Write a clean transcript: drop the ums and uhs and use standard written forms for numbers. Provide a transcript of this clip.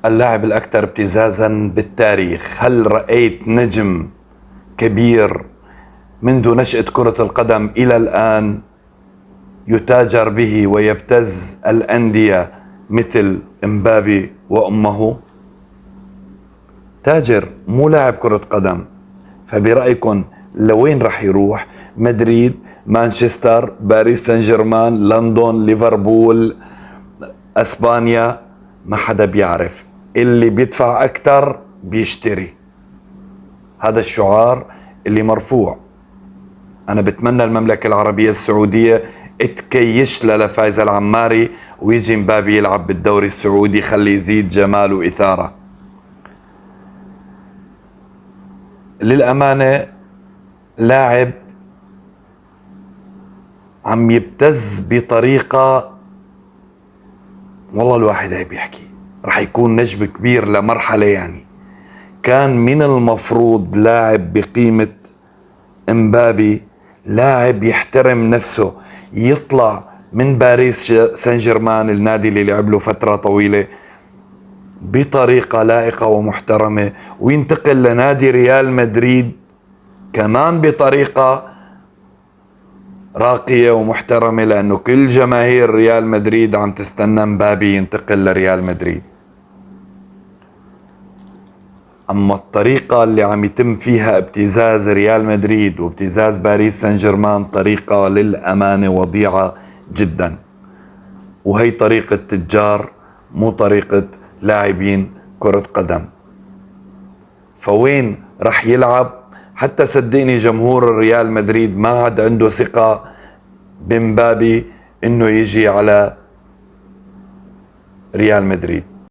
اللاعب الأكثر ابتزازا بالتاريخ. هل رأيت نجم كبير منذ نشأة كرة القدم إلى الآن يتاجر به ويبتز الأندية مثل امبابي وأمه؟ تاجر مو لاعب كرة قدم. فبرأيكم لوين رح يروح؟ مدريد، مانشستر، باريس سان جيرمان، لندن، ليفربول، اسبانيا؟ ما حدا بيعرف. اللي بيدفع اكتر بيشتري. هذا الشعار اللي مرفوع. انا بتمنى المملكة العربية السعودية تكيش لفايز العماري ويجي مبابي يلعب بالدوري السعودي، خلي يزيد جمال وإثارة. للأمانة لاعب عم يبتز بطريقة، والله الواحد هي بيحكي رح يكون نجم كبير لمرحلة. يعني كان من المفروض لاعب بقيمة امبابي، لاعب يحترم نفسه، يطلع من باريس سان جيرمان النادي اللي لعب له فترة طويلة بطريقة لائقة ومحترمة، وينتقل لنادي ريال مدريد كمان بطريقة راقية ومحترمة، لأنه كل جماهير ريال مدريد عم تستنى مبابي ينتقل لريال مدريد. أما الطريقة اللي عم يتم فيها ابتزاز ريال مدريد وابتزاز باريس سان جيرمان طريقة للأمانة وضيعة جدا، وهي طريقة تجار مو طريقة لاعبين كرة قدم. فوين رح يلعب؟ حتى صدقني جمهور ريال مدريد ما عاد عنده ثقة بمبابي انه يجي على ريال مدريد.